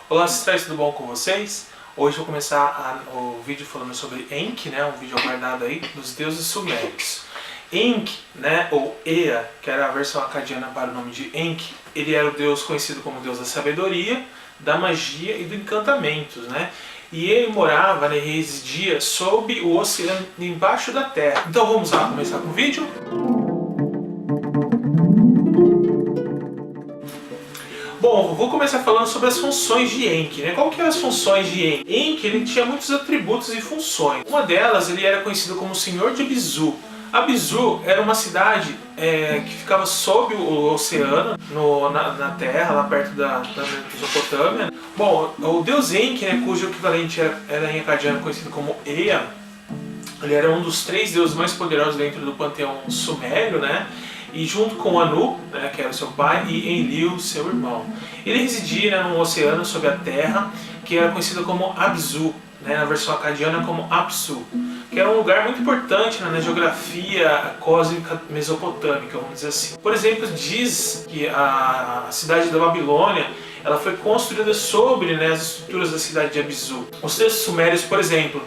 Olá, ancestrais, tudo bom com vocês? Hoje eu vou começar o vídeo falando sobre Enki, né, um vídeo aguardado aí dos deuses sumérios. Enki, né, ou Ea, que era a versão acadiana para o nome de Enki, ele era o deus conhecido como deus da sabedoria, da magia e do encantamento, né? E ele morava, né, residia sob o oceano, embaixo da terra. Então vamos lá começar com o vídeo? Bom, vou começar falando sobre as funções de Enki, né? Qual que eram as funções de Enki? Enki, ele tinha muitos atributos e funções. Uma delas, ele era conhecido como Senhor de Abizu. Abizu era uma cidade que ficava sob o oceano, na terra, lá perto da Mesopotâmia. Bom, o deus Enki, né, cujo equivalente era em acadiano conhecido como Ea, ele era um dos 3 deuses mais poderosos dentro do panteão sumério, né? E junto com Anu, né, que era o seu pai, e Enlil, seu irmão. Ele residia, né, num oceano sob a terra, que era conhecido como Abzu, né, na versão acadiana como Apsu, que era um lugar muito importante, né, na geografia cósmica mesopotâmica, vamos dizer assim. Por exemplo, diz que a cidade da Babilônia ela foi construída sobre, né, as estruturas da cidade de Abzu. Os textos sumérios, por exemplo,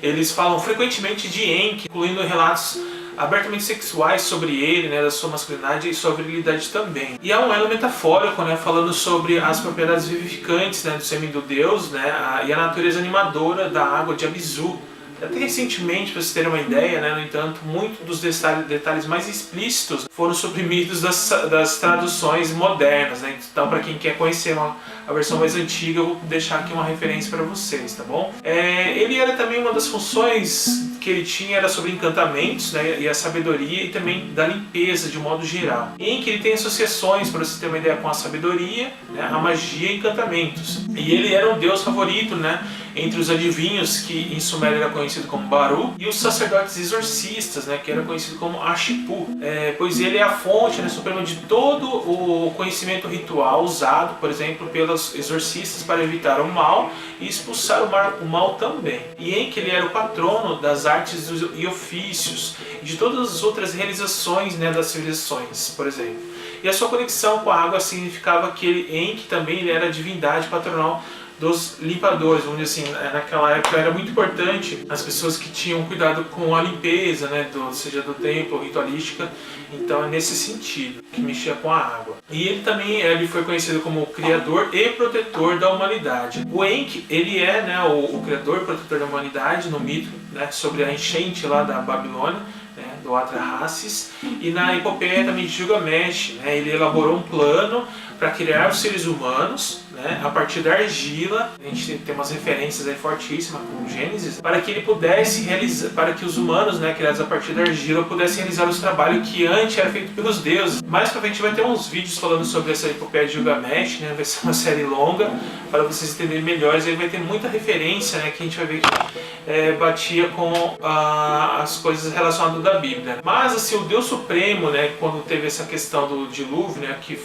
eles falam frequentemente de Enki, incluindo relatos abertamente sexuais sobre ele, né, da sua masculinidade e sua virilidade também. E há um elo metafórico, né, falando sobre as propriedades vivificantes, né, do sêmen do deus, né, e a natureza animadora da água de Abzu. Até recentemente, para vocês terem uma ideia, né, no entanto, muitos dos detalhes mais explícitos foram suprimidos das traduções modernas, né? Então, para quem quer conhecer a versão mais antiga, eu vou deixar aqui uma referência para vocês, tá bom? Ele era também uma das funções que ele tinha era sobre encantamentos, né, e a sabedoria e também da limpeza de modo geral. Em que ele tem associações, para você ter uma ideia, com a sabedoria, né, a magia e encantamentos. E ele era um deus favorito, né, entre os adivinhos, que em Sumério era conhecido como Baru, e os sacerdotes exorcistas, né, que era conhecido como Ashipu, pois ele é a fonte, né, suprema de todo o conhecimento ritual usado, por exemplo, pelos exorcistas para evitar o mal e expulsar o mal também. E em que ele era o patrono das artes e ofícios, e de todas as outras realizações, né, das civilizações, por exemplo. E a sua conexão com a água significava que Enki também ele era a divindade patronal dos limpadores, vamos dizer assim. Naquela época era muito importante as pessoas que tinham cuidado com a limpeza, né, seja do templo, ritualística. Então é nesse sentido, que mexia com a água. E ele também foi conhecido como o criador e protetor da humanidade. O Enki, ele é, né, o criador e protetor da humanidade no mito, né, sobre a enchente lá da Babilônia, né, do Atrahasis, e na epopeia também de Gilgamesh, né, ele elaborou um plano para criar os seres humanos, né, a partir da argila. A gente tem umas referências aí fortíssimas com Gênesis, para que ele pudesse realizar, para que os humanos, né, criados a partir da argila, pudessem realizar os trabalhos que antes era feito pelos deuses. Mais pra frente vai ter uns vídeos falando sobre essa epopeia de Gilgamesh, né, vai ser uma série longa para vocês entenderem melhor. E aí vai ter muita referência, né, que a gente vai ver que batia com as coisas relacionadas da Bíblia. Mas assim, o Deus Supremo, né, quando teve essa questão do dilúvio, né, que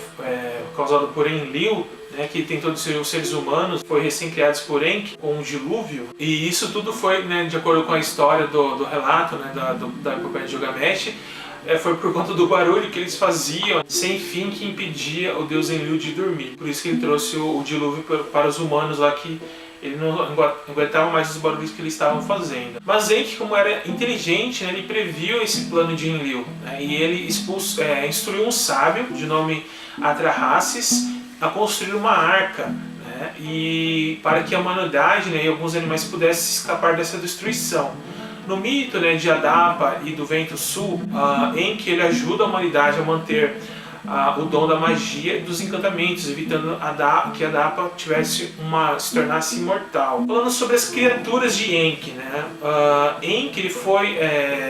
causado por Enlil, né, que tem todos os seres humanos, foi recém-criados por Enki, com um dilúvio. E isso tudo foi, né, de acordo com a história do relato, né, da epopeia de Gilgamesh, foi por conta do barulho que eles faziam sem fim, que impedia o deus Enlil de dormir. Por isso que ele trouxe o dilúvio para os humanos lá, que ele não aguentava mais os barulhos que eles estavam fazendo. Mas Enki, como era inteligente, né, ele previu esse plano de Enlil, né, e ele instruiu um sábio de nome Atrahasis a construir uma arca, né, e para que a humanidade, né, e alguns animais pudessem escapar dessa destruição. No mito, né, de Adapa e do Vento Sul, Enki ele ajuda a humanidade a manter o dom da magia e dos encantamentos, evitando que Adapa se tornasse imortal. Falando sobre as criaturas de Enki, né, Enki ele foi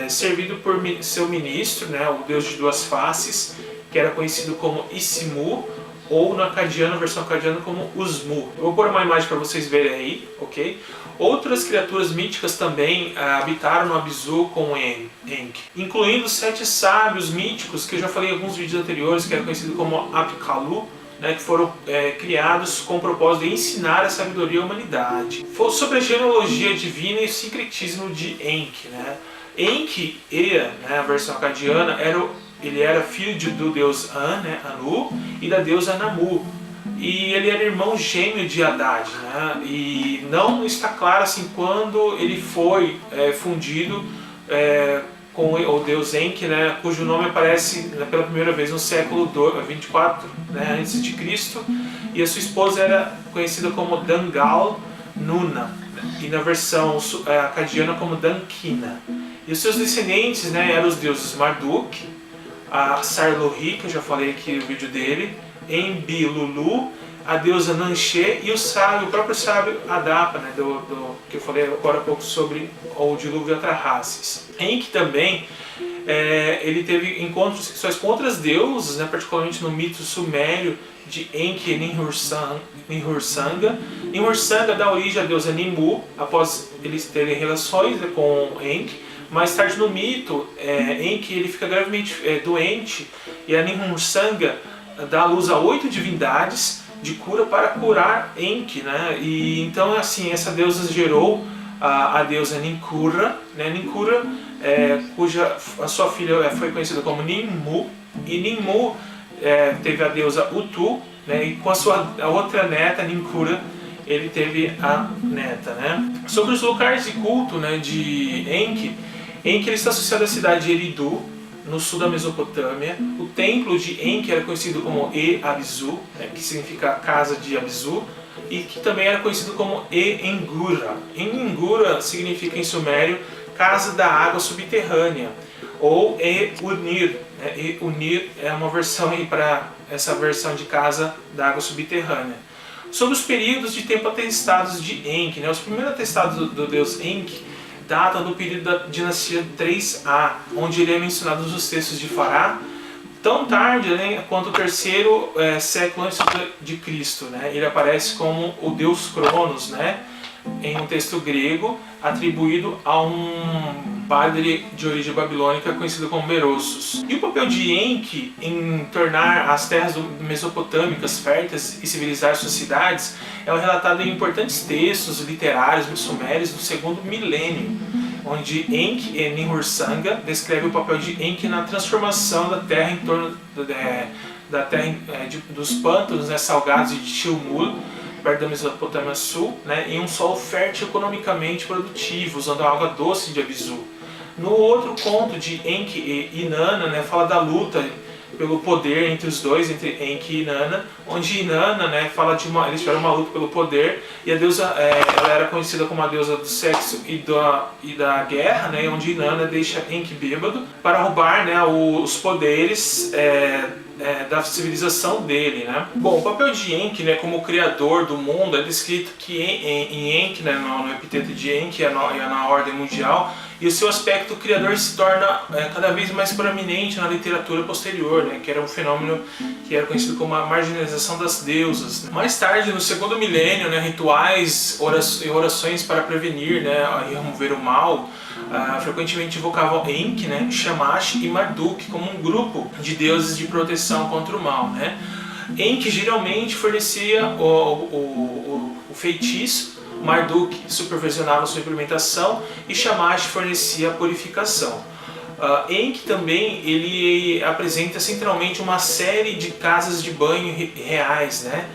servido por seu ministro, né, o deus de duas faces, que era conhecido como Isimu, ou na versão acadiana como Usmu. Eu vou pôr uma imagem para vocês verem aí, ok? Outras criaturas míticas também habitaram no Abzu com Enki, incluindo os 7 sábios míticos, que eu já falei em alguns vídeos anteriores, que era conhecido como Apkallu, né, que foram criados com o propósito de ensinar a sabedoria à humanidade. Sobre a genealogia divina e o sincretismo de Enki, né? Enki, né, a versão acadiana, ele era filho do deus An, né, Anu, e da deusa Namu. e ele era irmão gêmeo de Haddad, né? E não está claro assim quando ele foi fundido com o deus Enki, né? Cujo nome aparece pela primeira vez no século 24, né? Antes de Cristo, e a sua esposa era conhecida como Dangal Nuna, e na versão acadiana como Dankina. E os seus descendentes, né, eram os deuses Marduk, a Sarlohi, que eu já falei aqui no vídeo dele, Enbi-Lulu, a deusa Nanche e o próprio sábio Adapa, né, que eu falei agora há pouco sobre o dilúvio Atrahasis. Enki também, ele teve encontros sexuais com outras deusas, né, particularmente no mito sumério de Enki e Ninhursanga. Ninhursanga dá origem à deusa Ninmu, após eles terem relações, né, com Enki. Mais tarde no mito, Enki ele fica gravemente doente, e a Ninhursanga dá à luz a 8 divindades de cura para curar Enki, né? E então assim, essa deusa gerou a deusa Ninkura, né? Ninkura, cuja a sua filha foi conhecida como Ninmu, e Ninmu teve a deusa Utu, né? E com a outra neta, Ninkura, ele teve a neta, né? Sobre os locais de culto, né, de Enki, ele está associado à cidade de Eridu, no sul da Mesopotâmia. O templo de Enki era conhecido como E-Abizu, né, que significa casa de Abizu, e que também era conhecido como E-Engura. E-Engura significa em sumério casa da água subterrânea, ou E-Unir. E-Unir é uma versão aí para essa versão de casa da água subterrânea. Sobre os períodos de tempo atestados de Enki, né, os primeiros atestados do deus Enki data do período da dinastia 3A, onde ele é mencionado nos textos de Fará, tão tarde, né, quanto o terceiro século antes de Cristo, né? Ele aparece como o deus Cronos, né, em um texto grego atribuído a um padre de origem babilônica conhecido como Berossus. E o papel de Enki em tornar as terras mesopotâmicas férteis e civilizar suas cidades é relatado em importantes textos literários sumérios do segundo milênio, onde Enki e Ninhursanga descreve o papel de Enki na transformação da terra em torno da terra dos pântanos, né, salgados de Chilmul, perto da Mesopotâmia Sul, né, em um solo fértil economicamente produtivo, usando a água doce de Abizu. No outro conto de Enki e Inanna, né, fala da luta pelo poder entre os dois, entre Enki e Inanna, onde Inanna, né, fala de eles tiveram uma luta pelo poder, e a deusa ela era conhecida como a deusa do sexo e da guerra, né, onde Inanna deixa Enki bêbado para roubar, né, os poderes da civilização dele, né? Bom, o papel de Enki, né, como criador do mundo é descrito que em Enki, né, no epiteto de Enki, na ordem mundial, e o seu aspecto criador se torna cada vez mais proeminente na literatura posterior, né, que era um fenômeno que era conhecido como a marginalização das deusas. Mais tarde, no segundo milênio, né, rituais e orações para prevenir, né, e remover o mal, frequentemente invocavam Enki, né, Shamash e Marduk como um grupo de deuses de proteção contra o mal, né. Enki geralmente fornecia o feitiço, Marduk supervisionava sua implementação e Shamash fornecia a purificação. Enki também ele apresenta centralmente uma série de casas de banho reais, né?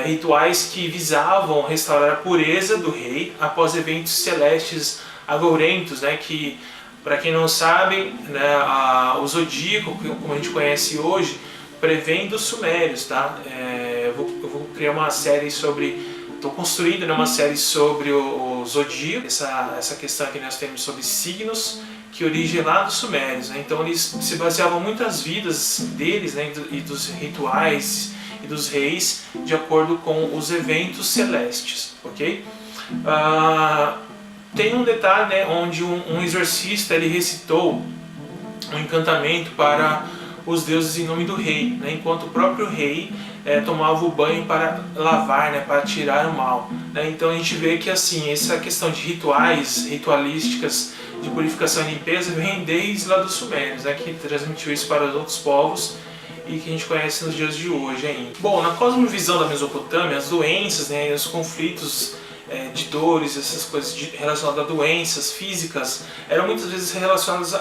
Rituais que visavam restaurar a pureza do rei após eventos celestes agourentos, né? Que, para quem não sabe, né, o zodíaco, como a gente conhece hoje, prevém dos sumérios, tá? Eu vou criar uma série sobre... Estou construindo, né, uma série sobre o zodíaco, essa questão que nós temos sobre signos, que origem lá dos sumérios, né? Então eles se baseavam muito as vidas deles, né, e dos rituais e dos reis de acordo com os eventos celestes, ok? Tem um detalhe, né, onde um exorcista ele recitou um encantamento para os deuses em nome do rei, né, enquanto o próprio rei tomava o banho para lavar, né, para tirar o mal, né? Então a gente vê que assim, essa questão de ritualísticas de purificação e limpeza vem desde lá dos sumérios, né, que transmitiu isso para os outros povos e que a gente conhece nos dias de hoje ainda. Bom, na cosmovisão da Mesopotâmia, as doenças, né, e os conflitos de dores, essas coisas relacionadas a doenças físicas, eram muitas vezes relacionadas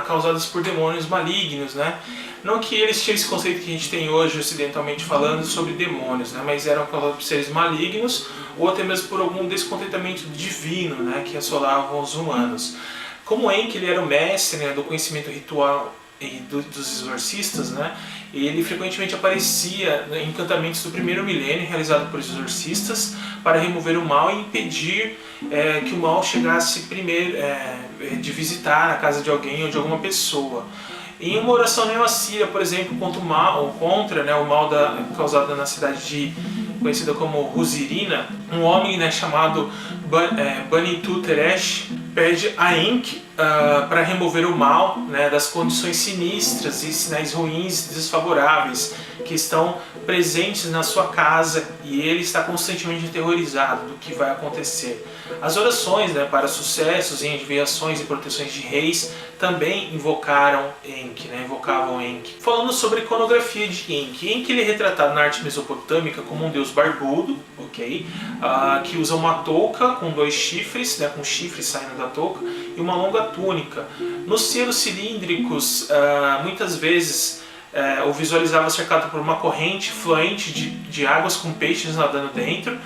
causadas por demônios malignos, né? Não que eles tinham esse conceito que a gente tem hoje, ocidentalmente falando, sobre demônios, né? Mas eram causados por seres malignos ou até mesmo por algum descontentamento divino, né? Que assolavam os humanos. Como Enki, ele era o mestre, né, do conhecimento ritual e dos exorcistas, né? Ele frequentemente aparecia em encantamentos do primeiro milênio realizados por exorcistas para remover o mal e impedir que o mal chegasse primeiro de visitar a casa de alguém ou de alguma pessoa. Em uma oração neo-assíria, por exemplo, contra o mal causado na cidade conhecida como Ruzirina, um homem, né, chamado Banitu Teresh pede a Enki para remover o mal, né, das condições sinistras e sinais ruins e desfavoráveis que estão presentes na sua casa, e ele está constantemente aterrorizado do que vai acontecer. As orações, né, para sucessos em enviações e proteções de reis também invocavam Enki. Falando sobre a iconografia de Enki. Enki, ele é retratado na arte mesopotâmica como um deus barbudo, que usa uma touca com 2 chifres, né, com chifres saindo da touca, e uma longa túnica. Nos selos cilíndricos, muitas vezes o visualizava cercado por uma corrente fluente de águas com peixes nadando dentro,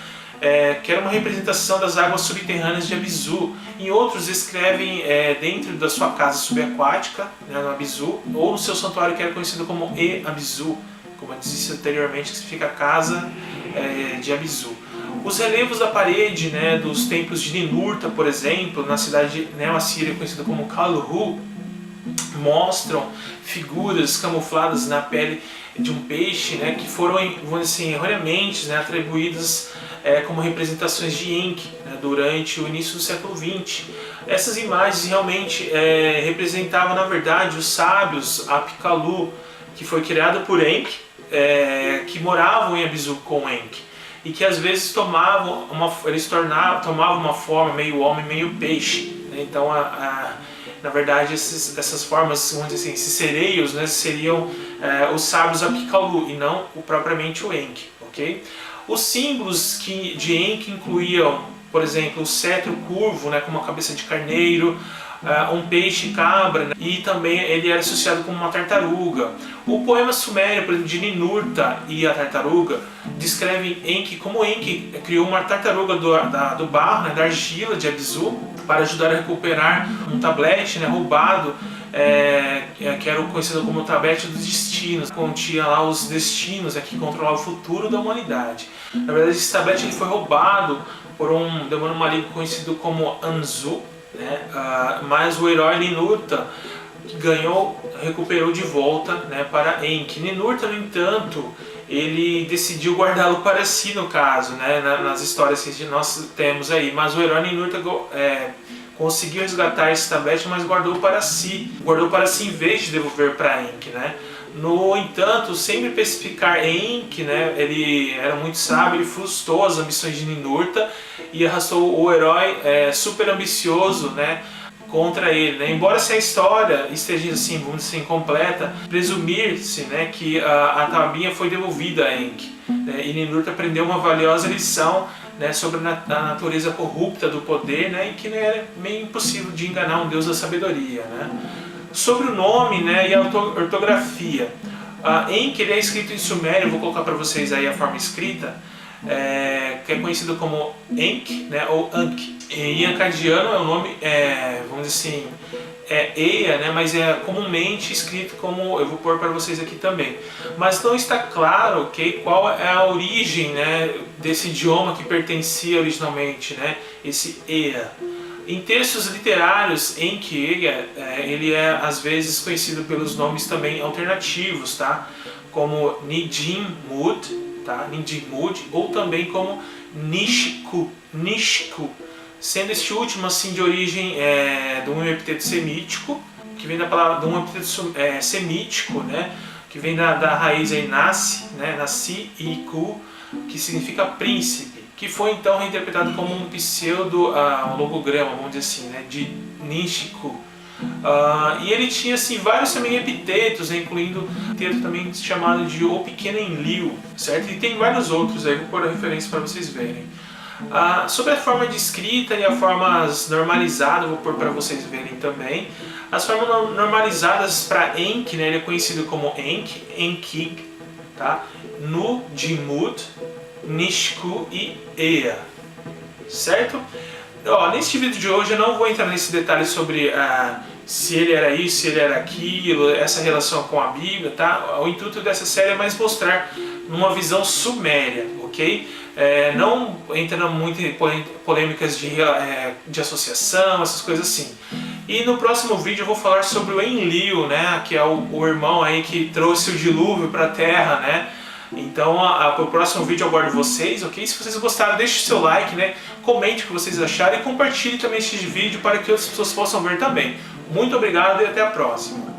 que era uma representação das águas subterrâneas de Abisu. Em outros descrevem dentro da sua casa subaquática, né, no Abisu, ou no seu santuário que era conhecido como E-Abisu, como eu disse anteriormente, que significa casa de Abisu. Os relevos da parede, né, dos templos de Ninurta, por exemplo, na cidade neo-assíria conhecida como Kalhu, mostram figuras camufladas na pele de um peixe, né, que foram, vamos dizer assim, erroneamente, né, atribuídas como representações de Enki, né, durante o início do século XX. Essas imagens realmente representavam, na verdade, os sábios Apkallu, que foi criado por Enki, que moravam em Abisu com Enki, e que às vezes tomavam uma forma meio homem, meio peixe, né? Então, na verdade, essas formas, vamos dizer assim, esses sereios, né, seriam os sábios Apkallu e não propriamente o Enki, ok? Os símbolos de Enki incluíam, por exemplo, o cetro curvo, né, com uma cabeça de carneiro, um peixe cabra, né, e também ele era associado com uma tartaruga. O poema sumério, por exemplo, de Ninurta e a tartaruga, descreve Enki como Enki criou uma tartaruga do barro, né, da argila de Abisu, para ajudar a recuperar um tablete, né, roubado, que era o conhecido como o tablete dos destinos, continha lá os destinos, que controlava o futuro da humanidade. Na verdade, esse tablete ele foi roubado por um demônio maligno conhecido como Anzu, né, mas o herói Ninurta recuperou de volta, né, para Enki. Ninurta, no entanto, ele decidiu guardá-lo para si, no caso, né, nas histórias que nós temos aí, mas o herói Ninurta conseguiu resgatar esse tablete, mas guardou para si em vez de devolver para Enki, né. No entanto, sempre especificar Enki, né, ele era muito sábio, ele frustrou as ambições de Ninurta e arrastou o herói super ambicioso, né, contra ele, né? Embora essa história esteja assim, vamos dizer, incompleta, presumir-se, né, que a tabinha foi devolvida a Enki, né, e Ninurta aprendeu uma valiosa lição, né, sobre a natureza corrupta do poder, né, e que era meio impossível de enganar um deus da sabedoria, né. Sobre o nome, né, e a ortografia, Enki ele é escrito em sumério, eu vou colocar para vocês aí a forma escrita, que é conhecido como Enki, né, ou Anki. Em acadiano é o nome, vamos dizer assim, Eia, né, mas é comumente escrito como, eu vou pôr para vocês aqui também. Mas não está claro, qual é a origem, né, desse idioma que pertencia originalmente, né, esse Eia. Em textos literários, Enki, ele é às vezes conhecido pelos nomes também alternativos, tá? Como Nidin-Mud, tá? Nidin-Mud, ou também como Nishku, sendo este último assim de origem de um epíteto semítico, que vem da palavra de um epíteto semítico, né? Que vem da raiz aí nasce, né? Nasci e ku, que significa príncipe, que foi então reinterpretado como um pseudo, um logograma, vamos dizer assim, né, de Nishiku. E ele tinha assim, vários também epitetos, né, incluindo um epiteto também chamado de O Pequeno Enlil, certo? E tem vários outros aí, vou pôr a referência para vocês verem. Sobre a forma de escrita e as formas normalizadas, vou pôr para vocês verem também. As formas normalizadas para Enki, né, ele é conhecido como Enki, Enkig, tá? Nu, Jimud, Nishku e Ea, certo? Neste vídeo de hoje eu não vou entrar nesse detalhe sobre se ele era isso, se ele era aquilo, essa relação com a Bíblia, tá? O intuito dessa série é mais mostrar numa visão suméria, ok? Não entrando muito em polêmicas de associação, essas coisas assim. E no próximo vídeo eu vou falar sobre o Enlil, né? Que é o irmão aí que trouxe o dilúvio para a Terra, né? Então, para o próximo vídeo eu aguardo vocês, ok? Se vocês gostaram, deixe o seu like, né? Comente o que vocês acharam e compartilhe também este vídeo para que outras pessoas possam ver também. Muito obrigado e até a próxima!